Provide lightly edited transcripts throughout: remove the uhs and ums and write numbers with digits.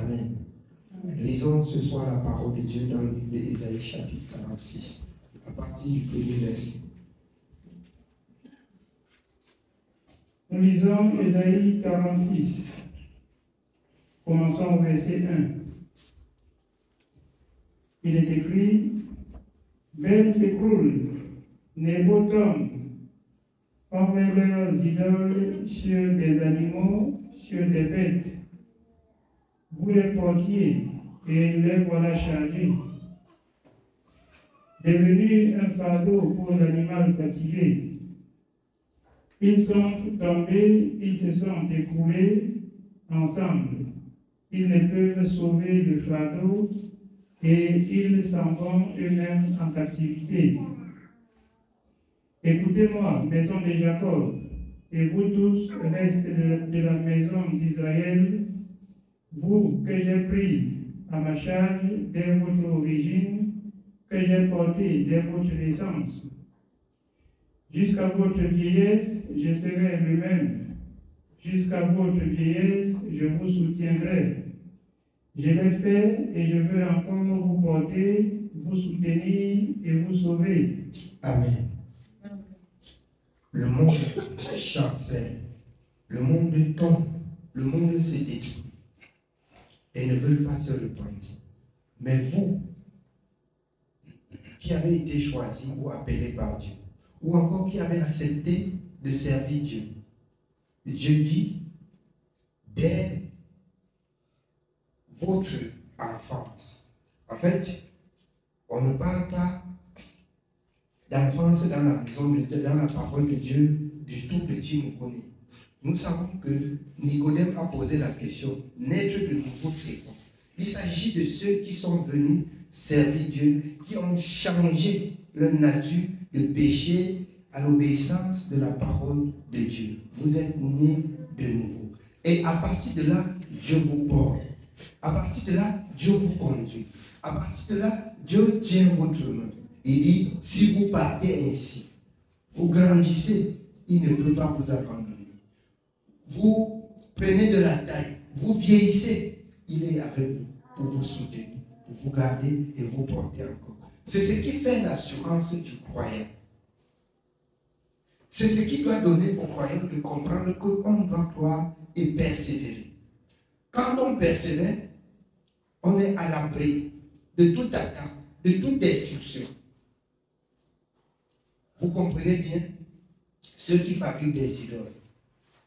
Amen. Lisons ce soir la parole de Dieu dans le livre d'Ésaïe chapitre 46, à partir du premier verset. Nous lisons Ésaïe 46. Commençons au verset 1. Il est écrit: Belle s'écroule, Nebo tombe, on met leurs idoles sur des animaux, sur des bêtes. Vous les portiez et les voilà chargés. Devenus un fardeau pour l'animal fatigué. Ils sont tombés, ils se sont écroulés ensemble. Ils ne peuvent sauver le fardeau et ils s'en vont eux-mêmes en captivité. Écoutez-moi, maison de Jacob, et vous tous, reste de la maison d'Israël, vous que j'ai pris à ma charge dès votre origine, que j'ai porté dès votre naissance. Jusqu'à votre vieillesse, je serai le même. Jusqu'à votre vieillesse, je vous soutiendrai. Je l'ai fait et je veux encore vous porter, vous soutenir et vous sauver. Amen. Le monde chancelle, le monde tombe, le monde se détruit et ne veut pas se repentir. Mais vous, qui avez été choisis ou appelés par Dieu, ou encore qui avez accepté de servir Dieu, Dieu dit, dès votre enfance. En fait, on ne parle pas d'enfance dans la maison, dans la parole de Dieu, du tout petit nouveau-né. Nous savons que Nicodème a posé la question, naître de nouveau, c'est quoi? Il s'agit de ceux qui sont venus servir Dieu, qui ont changé leur nature de péché à l'obéissance de la parole de Dieu. Vous êtes nés de nouveau. Et à partir de là, Dieu vous porte. À partir de là, Dieu vous conduit. À partir de là, Dieu tient votre main. Il dit, si vous partez ainsi, vous grandissez, il ne peut pas vous abandonner. Vous prenez de la taille, vous vieillissez, il est avec vous pour vous soutenir, pour vous garder et vous porter encore. C'est ce qui fait l'assurance du croyant. C'est ce qui doit donner au croyant de comprendre qu'on doit croire et persévérer. Quand on persévère, on est à l'abri de toute attaque, de toute destruction. Vous comprenez bien, ceux qui fabriquent des idoles,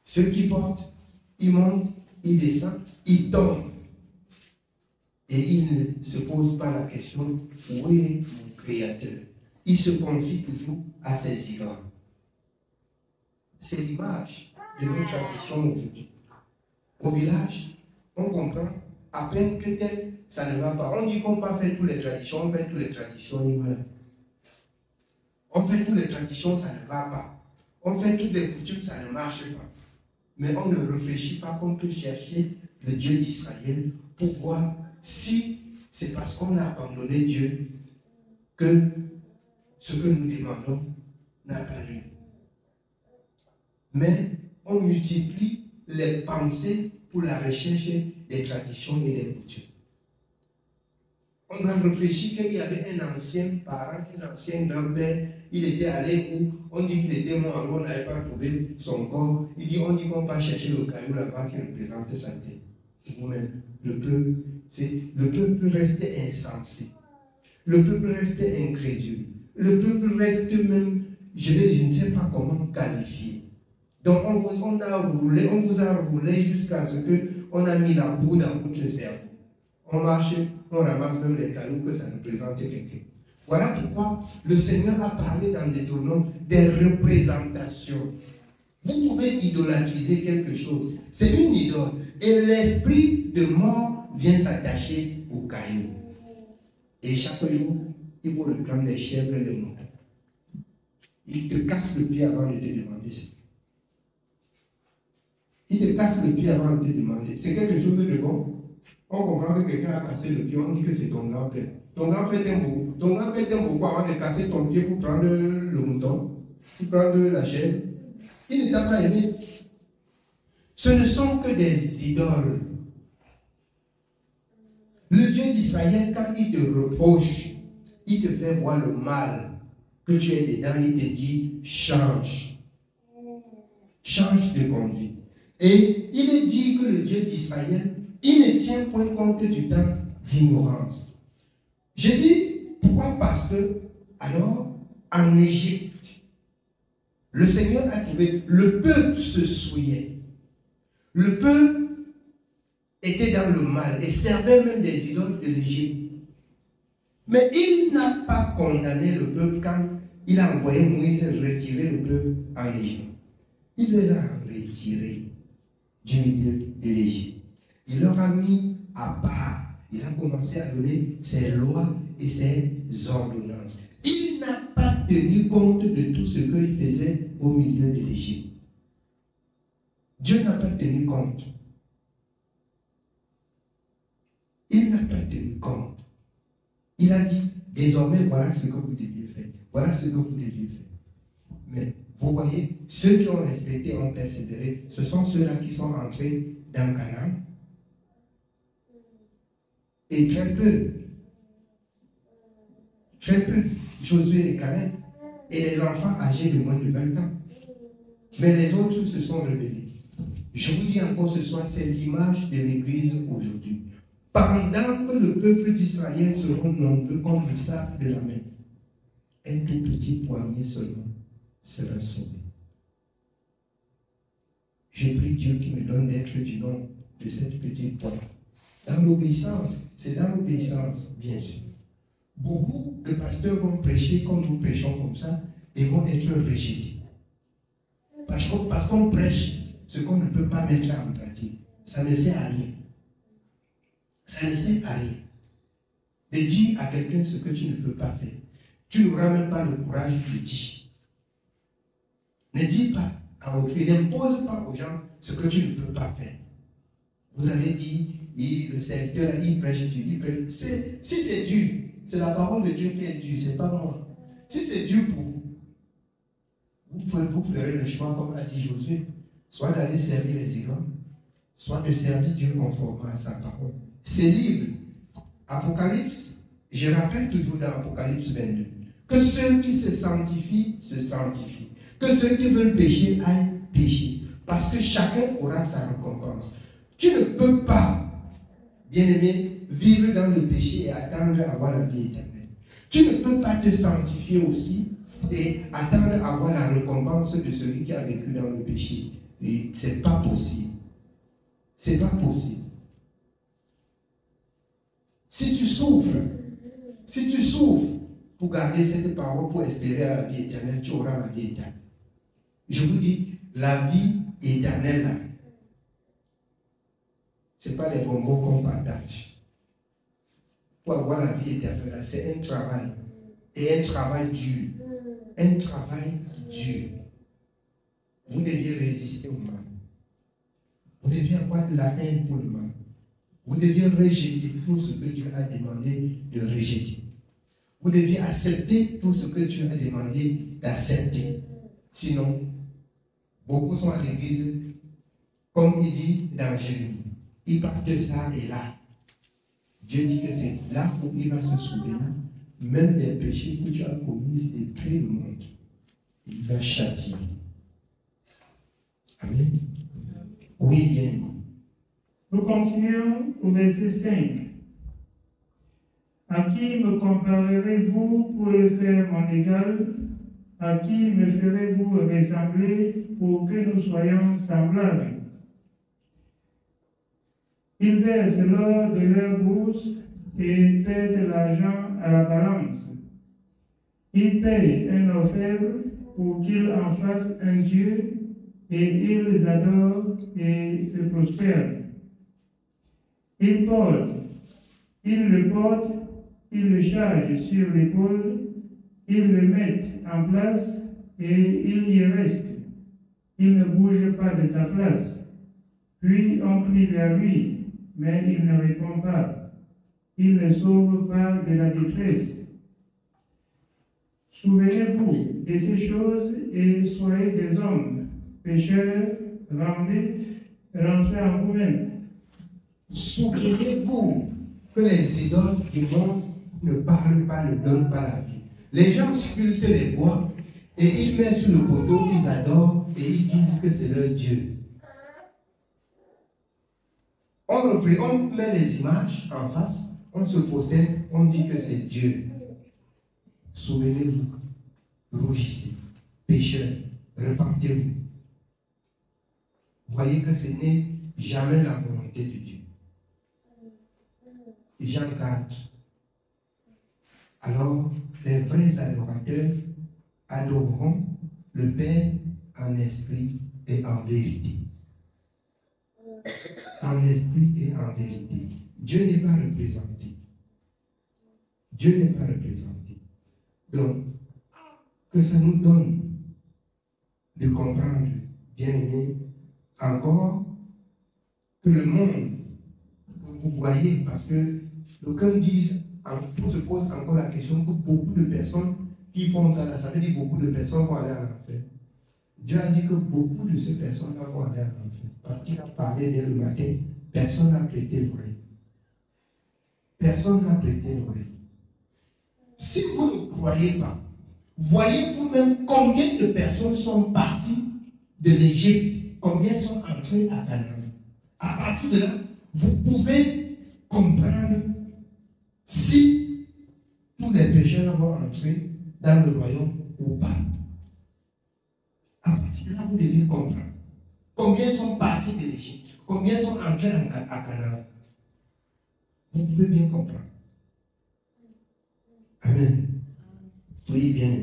ceux qui portent, ils montent, ils descendent, ils tombent. Et ils ne se posent pas la question, où est mon Créateur? Ils se confient toujours à ces idoles. C'est l'image de nos traditions aujourd'hui. Au village, on comprend, à peine que tel, ça ne va pas. On dit qu'on va faire toutes les traditions, on fait toutes les traditions, ils meurent. On fait toutes les traditions, ça ne va pas. On fait toutes les coutumes, ça ne marche pas. Mais on ne réfléchit pas qu'on peut chercher le Dieu d'Israël pour voir si c'est parce qu'on a abandonné Dieu que ce que nous demandons n'a pas lieu. Mais on multiplie les pensées pour la recherche des traditions et des coutumes. On a réfléchi qu'il y avait un ancien parent, un ancien grand-père, il était allé où on dit qu'il était mort, on n'avait pas trouvé son corps. On dit qu'on va chercher le caillou là-bas qui représente sa tête. Vous-même, le peuple reste insensé. Le peuple reste incrédule. Le peuple reste même, je ne sais pas comment qualifier. Donc on vous a roulé jusqu'à ce qu'on a mis la boue dans votre cerveau. On marche, on ramasse même les cailloux que ça nous présente quelqu'un. Voilà pourquoi le Seigneur a parlé dans Deutéronome des représentations. Vous pouvez idolâtriser quelque chose. C'est une idole. Et l'esprit de mort vient s'attacher au caillou. Et chaque jour, il vous réclame les chèvres et les moutons. Il te casse le pied avant de te demander ça. Il te casse le pied avant de te demander. C'est quelque chose de bon. On comprend que quelqu'un a cassé le pied, on dit que c'est ton grand-père. Ton grand-père t'aime beaucoup avant de casser ton pied pour prendre le mouton, pour prendre la chèvre. Il ne t'a pas aimé. Ce ne sont que des idoles. Le Dieu d'Israël, quand il te reproche, il te fait voir le mal que tu es dedans, il te dit change. Change de conduite. Et il est dit que le Dieu d'Israël, il ne tient point compte du temps d'ignorance. Je dis pourquoi? Parce que, alors, en Égypte, le Seigneur a trouvé, le peuple se souillait. Le peuple était dans le mal et servait même des idoles de l'Égypte. Mais il n'a pas condamné le peuple quand il a envoyé Moïse retirer le peuple en Égypte. Il les a retirés du milieu de l'Égypte. Il leur a mis à part. Il a commencé à donner ses lois et ses ordonnances. Il n'a pas tenu compte de tout ce qu'il faisait au milieu de l'Égypte. Dieu n'a pas tenu compte. Il n'a pas tenu compte. Il a dit, désormais, voilà ce que vous deviez faire. Voilà ce que vous deviez faire. Mais vous voyez, ceux qui ont respecté, ont persévéré, ce sont ceux-là qui sont entrés dans Canaan. Et très peu, Josué et Caleb, et les enfants âgés de moins de 20 ans. Mais les autres se sont rebellés. Je vous dis encore ce soir, c'est l'image de l'Église aujourd'hui. Pendant que le peuple d'Israël sera nombreux comme le sable de la mer, un tout petit poignet seulement sera sauvé. J'ai pris Dieu qui me donne d'être du nom de cette petite poignée. Dans l'obéissance, c'est dans l'obéissance, bien sûr. Beaucoup de pasteurs vont prêcher comme nous prêchons comme ça et vont être rejetés. Parce qu'on prêche ce qu'on ne peut pas mettre en pratique. Ça ne sert à rien. Ça ne sert à rien. De dire à quelqu'un ce que tu ne peux pas faire. Tu n'auras même pas le courage de le dire. Ne dis pas à autrui, n'impose pas aux gens ce que tu ne peux pas faire. Vous allez dire, le serviteur là, il prêche Dieu, il prêche. Si c'est dur, c'est la parole de Dieu qui est dure, c'est pas moi. Si c'est dur pour vous, vous ferez le choix, comme a dit Josué, soit d'aller servir les idoles, soit de servir Dieu conformément à sa parole. C'est libre. Apocalypse, je rappelle toujours dans Apocalypse 22, que ceux qui se sanctifient, se sanctifient. Que ceux qui veulent pécher aillent pécher. Parce que chacun aura sa récompense. Tu ne peux pas, bien-aimé, vivre dans le péché et attendre à avoir la vie éternelle. Tu ne peux pas te sanctifier aussi et attendre à avoir la récompense de celui qui a vécu dans le péché. Et c'est pas possible. C'est pas possible. Si tu souffres pour garder cette parole, pour espérer à la vie éternelle, tu auras la vie éternelle. Je vous dis, la vie éternelle, ce n'est pas les bonbons qu'on partage. Pour avoir la vie éternelle, c'est un travail. Et un travail dur. Un travail dur. Vous deviez résister au mal. Vous deviez avoir de la haine pour le mal. Vous deviez rejeter tout ce que Dieu a demandé de rejeter. Vous deviez accepter tout ce que Dieu a demandé d'accepter. Sinon, beaucoup sont à l'église, comme il dit dans Jérémie. Ils partent ça et là. Dieu dit que c'est là où il va se souvenir, même des péchés que tu as commis depuis le monde. Il va châtier. Amen. Oui, bien. Nous continuons au verset 5. À qui me comparerez-vous pour le faire mon égal? À qui me ferez-vous ressembler pour que nous soyons semblables? Ils versent l'or de leur bourse et pèsent l'argent à la balance. Ils payent un orfèvre pour qu'il en fasse un dieu, et ils adorent et se prospèrent. Ils le portent, ils le chargent sur l'épaule, ils le mettent en place et il y reste. Il ne bouge pas de sa place. Puis on crie vers lui, mais il ne répond pas. Il ne sauve pas de la détresse. Souvenez-vous de ces choses et soyez des hommes, pécheurs, rentrez en vous-même. Souvenez-vous que les idoles du monde ne parlent pas, ne donnent pas la vie. Les gens sculptent les bois et ils mettent sur le poteau qu'ils adorent et ils disent que c'est leur Dieu. On met les images en face, on se posterne, on dit que c'est Dieu. Souvenez-vous, rougissez, pécheurs, repentez-vous. Voyez que ce n'est jamais la volonté de Dieu. Jean 4. Alors, les vrais adorateurs adoreront le Père en esprit et en vérité. En esprit et en vérité. Dieu n'est pas représenté. Dieu n'est pas représenté. Donc, que ça nous donne de comprendre, bien aimé, encore que le monde, vous voyez, parce que d'aucuns disent, on se pose encore la question que beaucoup de personnes qui font ça, ça veut dire beaucoup de personnes vont aller en enfer. Dieu a dit que beaucoup de ces personnes-là vont aller en enfer. Parce qu'il a parlé dès le matin, personne n'a prêté l'oreille. Personne n'a prêté l'oreille. Si vous ne croyez pas, voyez vous-même combien de personnes sont parties de l'Égypte, combien sont entrées à Canaan. À partir de là, vous pouvez comprendre si tous les pécheurs vont entrer dans le royaume ou pas. À partir de là, vous devez comprendre combien sont partis de l'Égypte, combien sont entrés à Canaan. Vous pouvez bien comprendre. Amen. Oui, bien.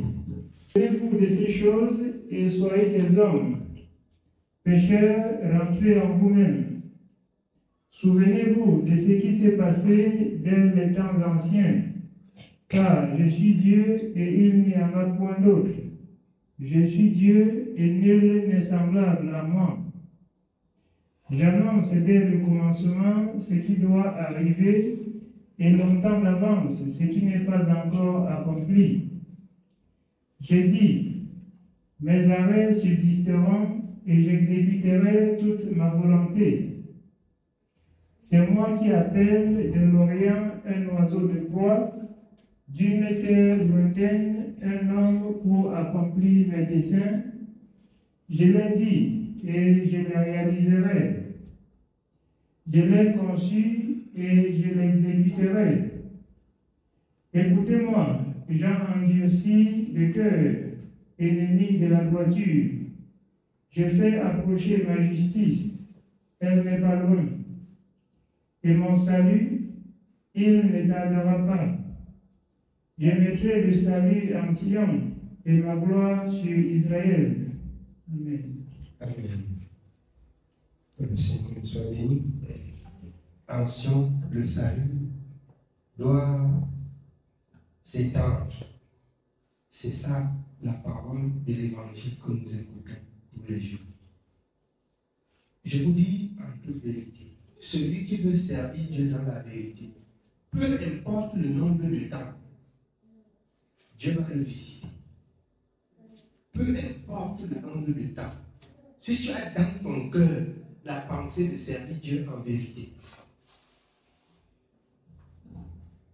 Souvenez-vous de ces choses et soyez des hommes, pécheurs, rentrez en vous-même. Souvenez-vous de ce qui s'est passé dès les temps anciens, car je suis Dieu et il n'y en a point d'autre. Je suis Dieu et nul n'est semblable à moi. J'annonce dès le commencement ce qui doit arriver et longtemps d'avance ce qui n'est pas encore accompli. J'ai dit, mes arrêts subsisteront et j'exécuterai toute ma volonté. C'est moi qui appelle de l'Orient un oiseau de proie, d'une terre lointaine un homme pour accomplir mes desseins. Je l'ai dit et je le réaliserai. Je l'ai conçu et je l'exécuterai. Écoutez-moi, gens endurcis de cœur, ennemis de la droiture. Je fais approcher ma justice, elle n'est pas loin. Et mon salut, il ne tardera pas. Je mettrai le salut en Sion et ma gloire sur Israël. Amen. Amen. Que le Seigneur soit béni. En Sion, le salut doit s'étendre. C'est ça la parole de l'évangile que nous écoutons tous les jours. Je vous dis en toute vérité, celui qui veut servir Dieu dans la vérité, peu importe le nombre de temps, Dieu va le visiter. Peu importe le nombre de temps, si tu as dans ton cœur la pensée de servir Dieu en vérité,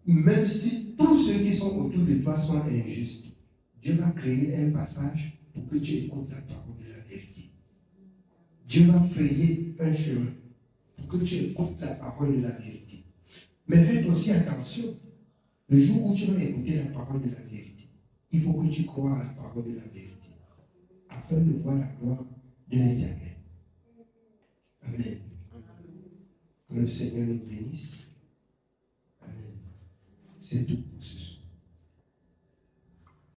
même si tous ceux qui sont autour de toi sont injustes, Dieu va créer un passage pour que tu écoutes la parole de la vérité. Dieu va frayer un chemin pour que tu écoutes la parole de la vérité. Mais faites aussi attention, le jour où tu vas écouter la parole de la vérité, il faut que tu crois à la parole de la vérité, afin de voir la gloire de l'Éternel. Amen. Que le Seigneur nous bénisse. Amen. C'est tout pour ce soir.